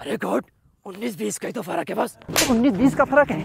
अरे गॉड 19-20 का ही तो फर्क है बस। 19-20 का फर्क है,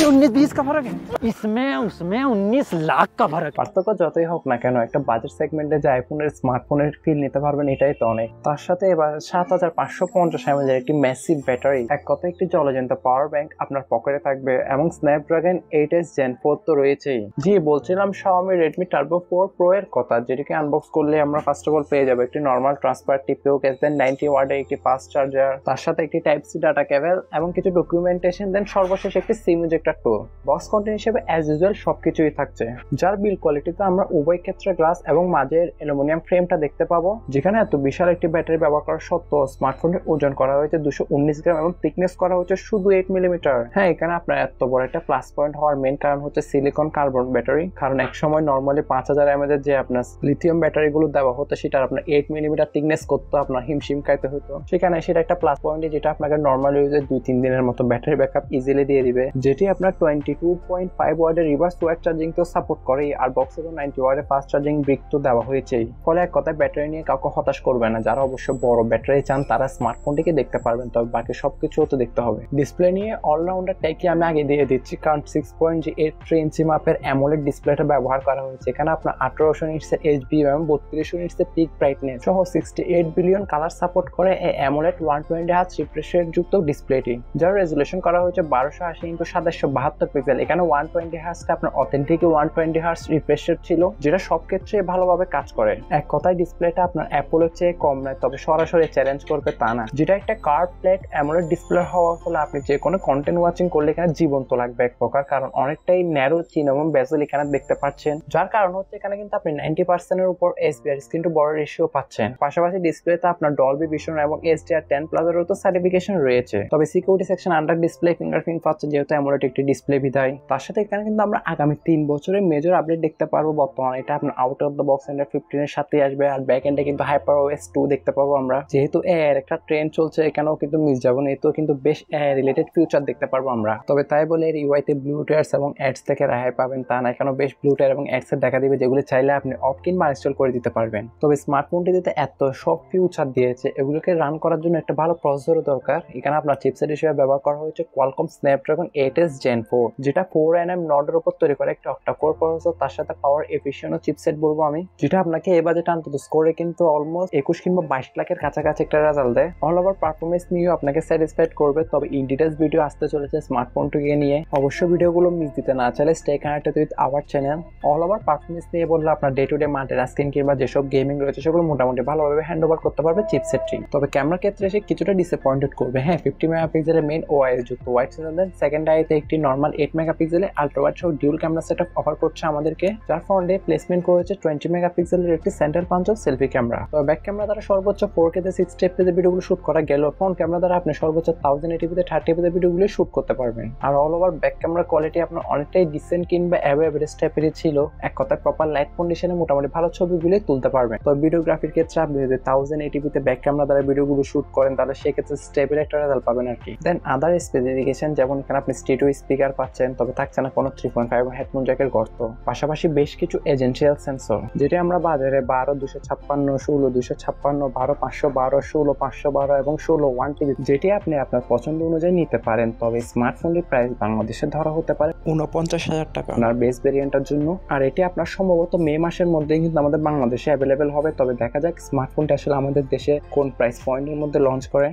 19-20 का फर्क है, इसमें उसमें 19 লাখ का फर्क। পার্থক্য যতই হোক না কেন একটা বাজেট সেগমেন্টে যে আইফোনের স্মার্টফোনের ফিল নিতে পারবেন এটাই তো অনেক। তার সাথে এবার 7550 mAh একটি ম্যাসিভ ব্যাটারি, এক কথা একটি জলজন্ত পাওয়ার ব্যাংক আপনার পকেটে থাকবে এবং স্ন্যাপড্রাগন 8s Gen 4 তো রয়েছেই। জি বলছিলাম Xiaomi Redmi Turbo 4 Pro এর কথা, যেটিকে আনবক্স করলে আমরা ফার্স্ট অফ অল পেয়ে যাবো একটি নর্মাল ট্রান্সফার টিপিও কেস, দেন 90 ওয়াটের একটি ফাস্ট চার্জার, তার সাথে একটি টাইপ সি ডাটা কেবল এবং কিছু ডকুমেন্টেশন, দেন সর্বশেষ একটি সিম ইজেক্টর টুল। বক্স কন্টেন্ট হিসেবে অ্যাজ ইউজুয়াল সবকিছুই থাকছে, যার বিল কোয়ালিটিতে আমরা উভয় ক্ষেত্রে গ্লাস এবং মাঝের অ্যালুমিনিয়াম ফ্রেমটা দেখতে পাবো। যেখানে এত বিশাল একটি ব্যাটারি ব্যবহার করা সত্ত্বেও স্মার্টফোনের ওজন করা হয়েছে 219 গ্রাম এবং থিকনেস করা হচ্ছে শুধু 8 মিলিমিটার। হ্যাঁ, এখানে আপনার এত বড় একটা প্লাস পয়েন্ট হওয়ার মেইন কারণ হচ্ছে সিলিকন কার্বন ব্যাটারি, কারণ এক সময় নর্মালি 5000 mAh যে আপনার লিথিয়াম ব্যাটারিগুলো দেওয়া হতো সেটার আপনার 8 মিলিমিটার থিকনেস করতে আপনার হিমশিম খাইতে হতো। সেখানে সেটা একটা প্লাস পয়েন্ট যেটা আপনাকে নর্মাল ইউজে 2-3 দিনের মতো ব্যাটারি ব্যাকআপ ইজিলি দিয়ে দিবে, যেটি আপনার 22.5 ওয়াটের রিভার্স ওয়াট চার্জিং তো সাপোর্ট করে, আর বক্সে তো 90 ওয়াটের ফাস্ট চার্জিং ব্রিক তো দেওয়া হয়েছেই। ফলে এক কথায় ব্যাটারি নিয়ে কাউকে হতাশ করবে না। যারা অবশ্য বড় ব্যাটারি চান তারা স্মার্টফোনটিকে দেখতে পারবেন, তবে বাকি সবকিছুও তো দেখতে হবে। ডিসপ্লে নিয়ে অলরাউন্ডার ট্যাগই আমি আগে দিয়ে দিচ্ছি, কারণ 6.83 ইঞ্চি মাপের অ্যামোলেড ডিসপ্লেটা ব্যবহার করা হয়েছে। এখানে আপনার 1800 নিটসের এইচডিআর এবং 3200 নিটসের পিক ব্রাইটনেস সহ 68 বিলিয়ন কালার সাপোর্ট করে এই অ্যামোলেড 120 হার্জ রিফ্রেশ রেট যুক্ত ডিসপ্লেটি, যার রেজুলেশন করা হয়েছে 1280x2772 পিক্সেল। এখানে 120 হার্জটা আপনার অথেন্টিক 120 হার্জ রিফ্রেশ রেট ছিল, যেটা সব ক্ষেত্রে ভালোভাবে কাজ করে। এক কথায় ডিসপ্লেটা আপনার অ্যাপলের চেয়ে কম নয়, তবে সরাসরি চ্যালেঞ্জ করবে তা না। যেটা একটা কার্ভ প্লেট অ্যামোলেড ডিসপ্লে হওয়ার ফলে আপনি যে কোনো কন্টেন্ট ওয়াচিং করলে এখানে জীবন্ত লাগবে এক প্রকার, কারণ অনেকটাই ন্যারো চিন এবং বেজেল এখানে দেখতে পাচ্ছেন, যার কারণ হচ্ছে এখানে কিন্তু আপনি 90% এর উপর এসবিআর স্ক্রিন টু বড় রেশিও পাচ্ছেন। পাশাপাশি ডিসপ্লেতে আপনার ডলবি ভিশন এবং HDR10 প্লাস এর তো সার্টিফিকেশন রয়েছে, তবে security section under display fingerprint পাচ্ছে যেহেতু অ্যামোলেড একটি ডিসপ্লে বিধায়। তার সাথে এখানে কিন্তু আমরা আগামী 3 বছরের মেজর আপডেট দেখতে পারবো। বর্তমানে এটা আপনার out of the box Android 15 এর সাথে আসবে, আর ব্যাক এন্ডে কিন্তু HyperOS 2 দেখতে পাবো আমরা। যেহেতু এর একটা ট্রেন্ড চলছে এখানেও কিন্তু মিস যাবো না, এতেও কিন্তু বেশ রিলেটেড ফিউচার দেখতে পারবো আমরা। তবে তাই বলে এর ইউআইতে ব্লুটুথ এবং অ্যাডস থেকে রেহাই পাবেন তা না, এখানেও বেশ ব্লুটুথ এবং অ্যাডস এর দেখা দিবে, যেগুলো চাইলে আপনি অফ কিংবা ইনস্টল করে দিতে পারবেন। তবে স্মার্টফোনটিতে এত সব ফিউচার দিয়েছে, এগুলোকে রান করার জন্য একটা ভালো প্রসেসরও দরকার। এখানে আপনার চিপসেট হিসেবে ব্যবহার করা হয়েছে Qualcomm Snapdragon 8s Gen 4, যেটা 4nm নডের উপর তৈরি করা একটা অক্টা-কোর প্রসেসর, তার সাথে পাওয়ার এফিশিয়েন্ট চিপসেট বলবো আমি, যেটা আপনাকে এই বাজেট আনতে স্কোরে কিন্তু অলমোস্ট 21 কিংবা 22 লাখের কাছাকাছি একটা রেজাল্ট দেয়। অল ওভার পারফরমেন্স নিয়েও আপনাকে স্যাটিসফাইড করবে। তবে ইন ডিটেইলস ভিডিও আসতে চলেছে স্মার্টফোনটিকে নিয়ে, অবশ্যই ভিডিওগুলো মিস দিতে না চাইলে stay connected with our channel. All over performance নিয়ে বললে আপনার ডে টু ডে মাল্টিটাস্কিং কিংবা যেসব গেমিং রয়েছে সেগুলো মোটামুটি ভালোভাবে হ্যান্ড ওভার করতে পারবে চিপসেটটি। তবে ক্যামেরার ক্ষেত্রে এসে কিছুটা ডিসঅ্যাপয়েন্টেড করবে। হ্যাঁ, 50 মেগাপিক্সেলের মেইন ওআইএস যুক্ত ওয়াইড সেন্সর, দেন সেকেন্ড আইতে একটি নর্মাল 8 মেগাপিক্সেলের আলট্রা ওয়াইড সহ ডিউল ক্যামেরা সেটআপ অফার করছে আমাদেরকে, যার ফ্রন্টে প্লেসমেন্ট করেছে 20 মেগাপিক্সেলের একটি সেন্টার পাঞ্চ সেলফি ক্যামেরা। তবে ব্যাক ক্যামেরা দ্বারা সর্বোচ্চ 4K তে 60 fps এর ভিডিওগুলো শুট করা গেল, ফ্রন্ট ক্যামেরা দ্বারা আপনি সর্বোচ্চ 1080p তে 30 fps এর ভিডিওগুলো শুট করতে পারবেন। আর all over back camera quality আপনার অনেকটাই ডিসেন্ট কিংবা এভারেজ টাইপেরই ছিল, এক কথায় প্রপার লাইট কন্ডিশনে মোটামুটি ভালো ছবিগুলো তুলতে পারবেন। তবে ভিডিওগ্রাফির ক্ষেত্রে আপনি যদি 1080p তে ব্যাক ক্যামেরা দ্বারা ভিডিওগুলো শুট করেন তাহলে সেক্ষেত্রে স্টেবল একটা রেজাল্ট পাবেন আর কি। দেন আদার স্পেসিফিকেশন যেমন এখানে আপনি স্টিরিও স্পিকার পাচ্ছেন, তবে থাকছে না কোনো 3.5 হেডফোন জ্যাকের গর্ত, পাশাপাশি বেশ কিছু এজেন্সিয়াল সেন্সর, যেটা আমরা বাজারে 12 256 16 256 12 512 16 512 এবং 16 1TB যেটি আপনি আপনার পছন্দ অনুযায়ী নিতে পারেন। তবে স্মার্টফোনটির প্রাইস বাংলাদেশে ধরা হতে পারে 49,000 টাকা আপনার বেস ভেরিয়েন্টের জন্য, আর এটি আপনার সম্ভবত মে মাসের মধ্যেই কিন্তু আমাদের বাংলাদেশে অ্যাভেলেবেল হবে। তবে দেখা যাক স্মার্টফোনটি আসলে আমাদের দেশে কোন প্রাইস পয়েন্টের মধ্যে লঞ্চ করে।